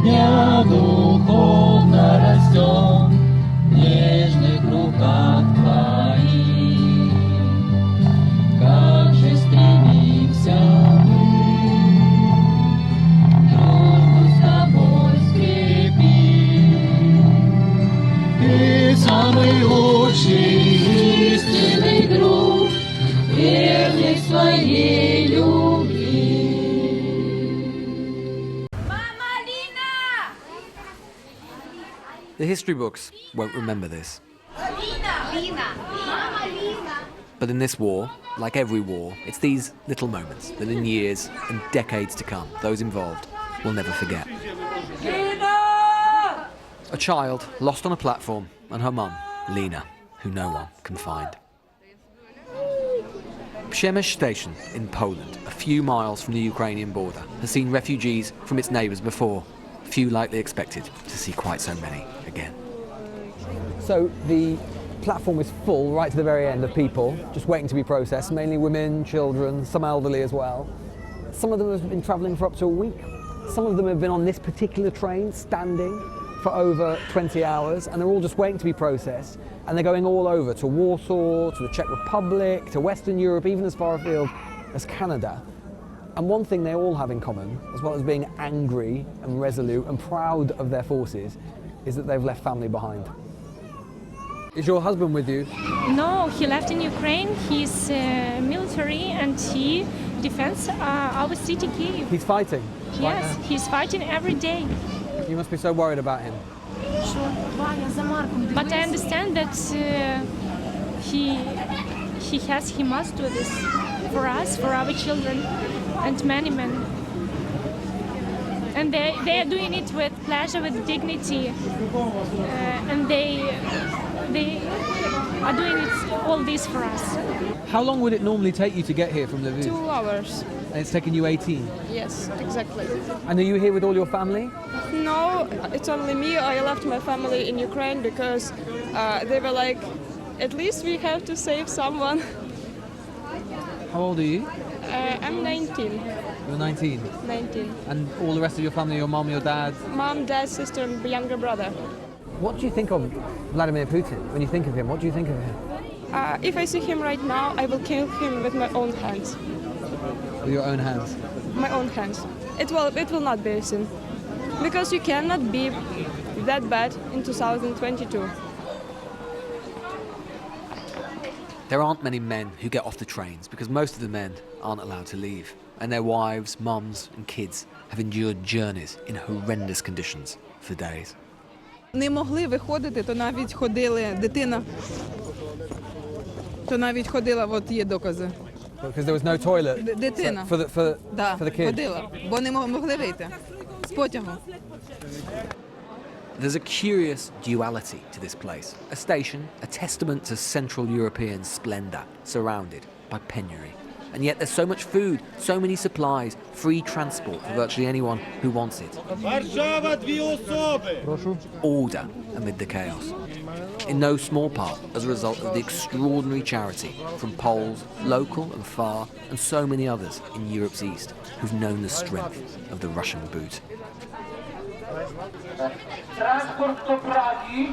дня духовно растем в нежных руках Твоих. Как же стремимся мы дружбу с Тобой скрепить. Ты самый лучший истинный друг, верный своей любви. The history books won't remember this. But in this war, like every war, it's these little moments that in years and decades to come, those involved will never forget. A child lost on a platform and her mum, Lena, who no one can find. Przemyśl station in Poland, a few miles from the Ukrainian border, has seen refugees from its neighbours before. Few likely expected to see quite so many again. So the platform is full right to the very end of people just waiting to be processed, mainly women, children, some elderly as well. Some of them have been travelling for up to a week. Some of them have been on this particular train standing for over 20 hours, and they're all just waiting to be processed, and they're going all over to Warsaw, to the Czech Republic, to Western Europe, even as far afield as Canada. And one thing they all have in common, as well as being angry and resolute and proud of their forces, is that they've left family behind. Is your husband with you? No, he left in Ukraine. He's military and he defends our city, Kyiv. He's fighting? Yes, right now? He's fighting every day. You must be so worried about him. Sure. But I understand that he must do this for us, for our children, and many men. And they are doing it with pleasure, with dignity, and they are doing all this for us. How long would it normally take you to get here from Lviv? 2 hours. And it's taken you 18? Yes, exactly. And are you here with all your family? No, it's only me. I left my family in Ukraine because they were like, at least we have to save someone. How old are you? I'm 19. You're 19? 19. And all the rest of your family, your mom, your dad? Mom, dad, sister, and younger brother. What do you think of Vladimir Putin? When you think of him, what do you think of him? If I see him right now, I will kill him with my own hands. With your own hands? My own hands. It will not be a sin. Because you cannot be that bad in 2022. There aren't many men who get off the trains because most of the men aren't allowed to leave, and their wives, mums and kids have endured journeys in horrendous conditions for days. Не могли виходити, то навіть ходили дитина. То навіть ходила, от є докази. Because there was no toilet Дитина. for the kids. Ходила, бо не могли вийти з потягу. There's a curious duality to this place. A station, a testament to Central European splendour, surrounded by penury. And yet there's so much food, so many supplies, free transport for virtually anyone who wants it. Order amid the chaos. In no small part as a result of the extraordinary charity from Poles, local and far, and so many others in Europe's east who've known the strength of the Russian boot. Transport do Pragi,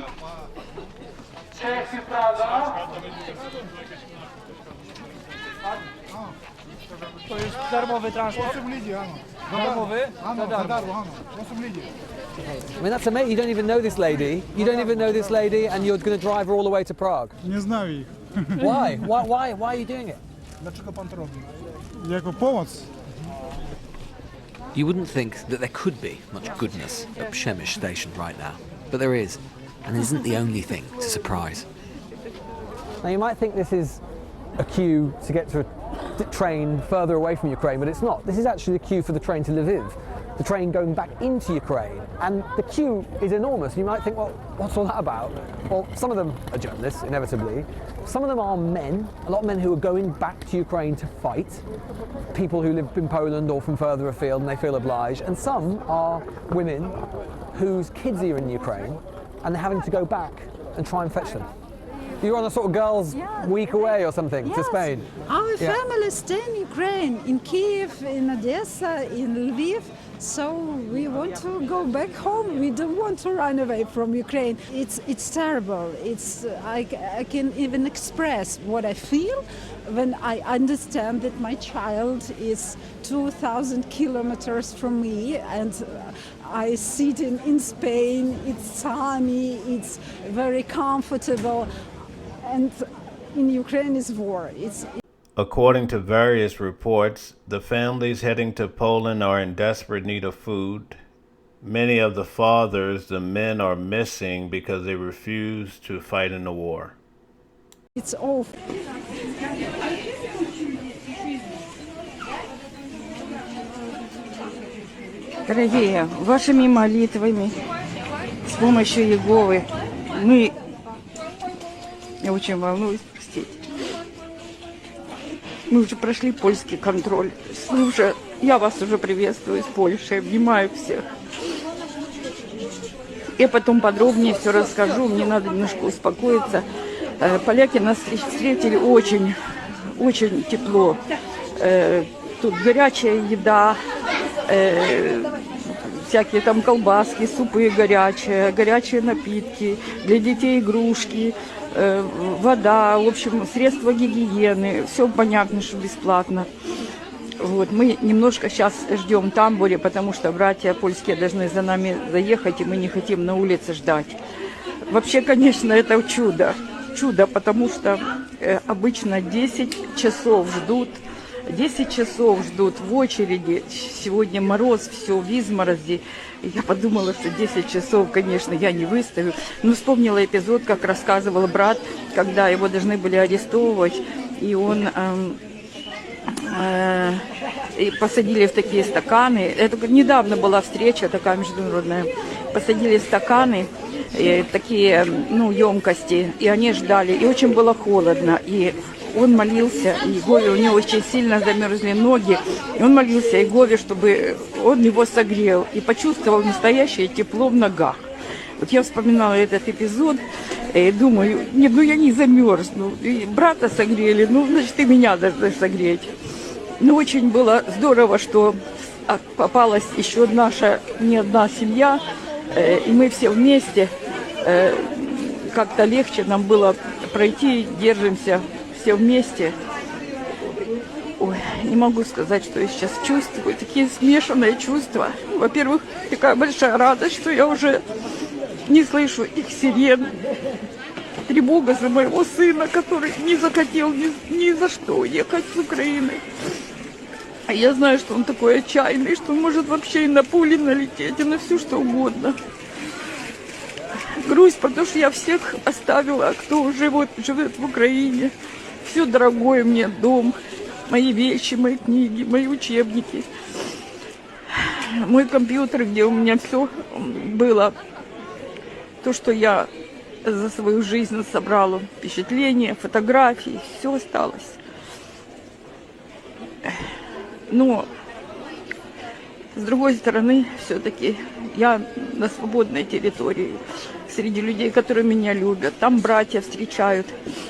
Czechy, Praga. To jest darmowy transport. Darmowy? Za darmo. I mean, that's amazing. You don't even know this lady. You don't even know this lady, and you're going to drive her all the way to Prague. Nie знаю ich. Why? Why are you doing it? Dlaczego pan to robi? Jako pomoc. You wouldn't think that there could be much goodness at Przemyśl station right now, but there is, and it isn't the only thing to surprise. Now, you might think this is a queue to get to a train further away from Ukraine, but it's not. This is actually the queue for the train to Lviv, the train going back into Ukraine. And the queue is enormous. You might think, well, what's all that about? Well, some of them are journalists, inevitably. Some of them are men, a lot of men who are going back to Ukraine to fight, people who live in Poland or from further afield and they feel obliged. And some are women whose kids are in Ukraine and they're having to go back and try and fetch them. You're on a sort of girls' week away or something to Spain. Our family stay in Ukraine, in Kyiv, in Odessa, in Lviv, So we want to go back home. We don't want to run away from Ukraine. It's terrible. I can even express what I feel when I understand that my child is 2,000 kilometers from me, and I sit in Spain. It's sunny. It's very comfortable, and in Ukraine is war. According to various reports, the families heading to Poland are in desperate need of food. Many of the fathers, the men, are missing because they refuse to fight in the war. It's awful. Дорогие, вашими молитвами, с помощью Иеговы, я очень волнуюсь, простите. Мы уже прошли польский контроль. Я вас уже приветствую из Польши, обнимаю всех. Я потом подробнее все расскажу, мне надо немножко успокоиться. Поляки нас встретили очень, очень тепло. Тут горячая еда, всякие там колбаски, супы горячие напитки, для детей игрушки. Вода, в общем, средства гигиены, все понятно, что бесплатно. Вот, мы немножко сейчас ждем в тамбуре, потому что братья польские должны за нами заехать, и мы не хотим на улице ждать. Вообще, конечно, это чудо, потому что обычно 10 часов ждут в очереди. Сегодня мороз, все в изморози. Я подумала, что 10 часов, конечно, я не выставлю. Но вспомнила эпизод, как рассказывал брат, когда его должны были арестовывать, и он посадили в такие стаканы. Это недавно была встреча такая международная. Посадили в стаканы, такие, емкости, и они ждали. И очень было холодно. И он молился, Иегове, у него очень сильно замерзли ноги, и он молился Иегове, чтобы он его согрел, и почувствовал настоящее тепло в ногах. Вот я вспоминала этот эпизод, и думаю, нет, я не замерзну, и брата согрели, значит, и меня должны согреть. Но очень было здорово, что попалась еще не одна семья, и мы все вместе, как-то легче нам было пройти, держимся все вместе. Ой, не могу сказать, что я сейчас чувствую. Такие смешанные чувства. Во-первых, такая большая радость, что я уже не слышу их сирен. Тревога за моего сына, который не захотел ни за что ехать с Украины. А я знаю, что он такой отчаянный, что он может вообще и на пули налететь, и на все что угодно. Грусть, потому что я всех оставила, кто живет в Украине. Все дорогое мне, дом, мои вещи, мои книги, мои учебники, мой компьютер, где у меня все было, то, что я за свою жизнь собрала, впечатления, фотографии, все осталось. Но, с другой стороны, все-таки я на свободной территории, среди людей, которые меня любят. Там братья встречают.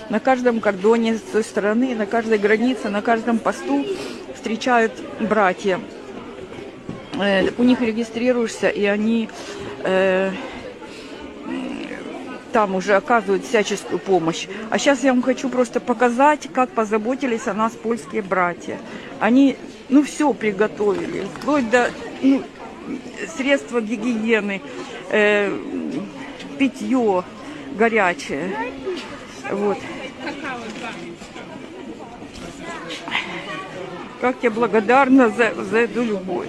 На каждом кордоне с той стороны, на каждой границе, на каждом посту встречают братья. У них регистрируешься, и они там уже оказывают всяческую помощь. А сейчас я вам хочу просто показать, как позаботились о нас польские братья. Они, все приготовили, вплоть до средства гигиены, питье горячее. Вот. Как я благодарна за эту любовь.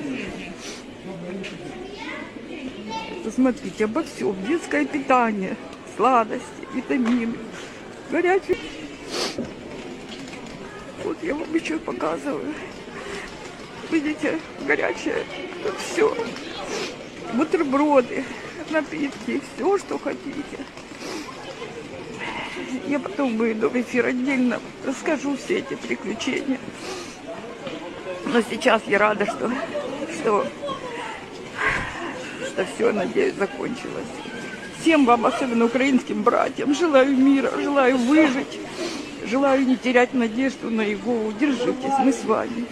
Посмотрите, обо всем. Детское питание, сладости, витамины, горячее. Вот я вам еще показываю. Видите, горячее, все. Бутерброды, напитки, все, что хотите. Я потом выйду в эфир отдельно, расскажу все эти приключения. Но сейчас я рада, что все, надеюсь, закончилось. Всем вам, особенно украинским братьям, желаю мира, желаю выжить, желаю не терять надежду на Иегову. Держитесь, мы с вами.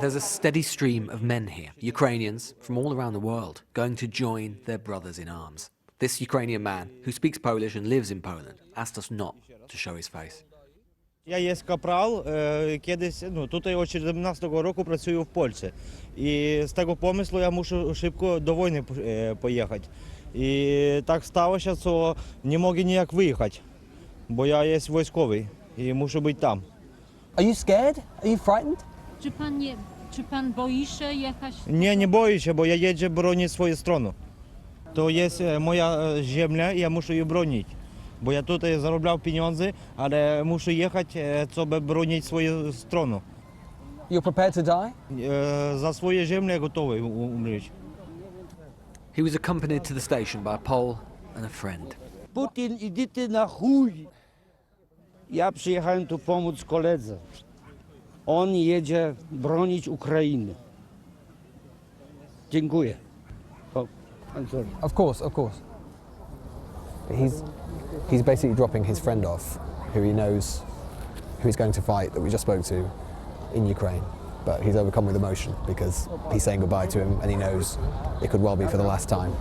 There's a steady stream of men here, Ukrainians from all around the world, going to join their brothers in arms. This Ukrainian man, who speaks Polish and lives in Poland, asked us not to show his face. Я є капрал, який десь, тут я від 17-го року працюю в Польщі. І з того помислу я мушу швидко до війни поїхати. І так сталося, що не можу ніяк виїхати, бо я є військовий і мушу бути там. Are you scared? Are you frightened? Czy pan boi się jechać? Ні, не боюся, бо я їжджу бронити свою страну. То є моя земля, і я мушу її бронити. Бо я тут заробляв pieniądze, але мушу їхати, щоб бронити свою страну. You're prepared to die? За свою землю я готовий умріти. He was accompanied to the station by a Pole and a friend. Putin, idzie ty na chuj! Ja przyjechałem tu pomóc koledze. On jedzie bronić Ukrainy. Dziękuję. Oh, I'm sorry. Of course, of course. He's basically dropping his friend off, who he knows, who he's going to fight, that we just spoke to, in Ukraine. But he's overcome with emotion because he's saying goodbye to him and he knows it could well be for the last time.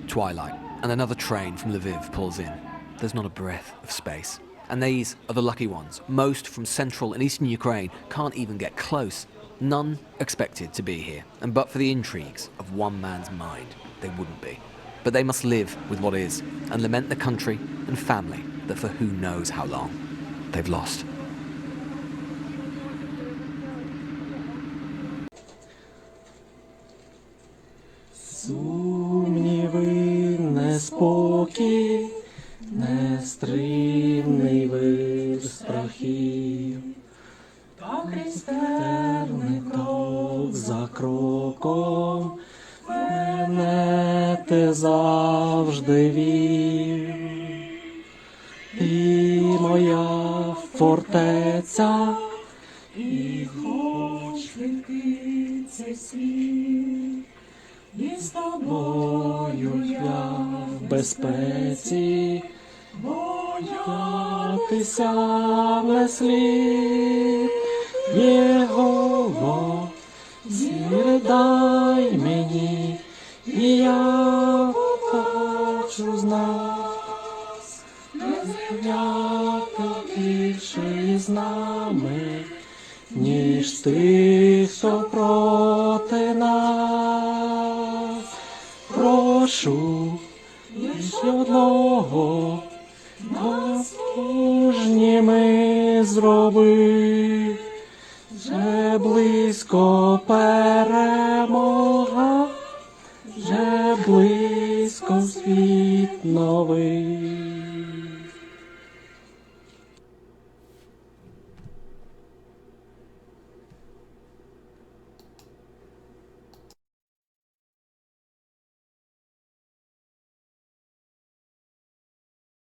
Twilight, and another train from Lviv pulls in. There's not a breath of space. And these are the lucky ones. Most from central and eastern Ukraine can't even get close. None expected to be here. And but for the intrigues of one man's mind, they wouldn't be. But they must live with what is and lament the country and family that for who knows how long they've lost. Сумніви, неспокій, нестримний вир страхів, та христерний крок за кроком мене ти завжди вів. Ти моя фортеця, і хоч летить цей світ, і з тобою я в безпеці, боятися не слід. Єгово, зір дай мені, і я хочу з нас, не зрівняти більше із нами, ніж тих, що проти нас. Прошу лиш одного, нас мужніми зроби, вже близько перемога, вже близько світ новий.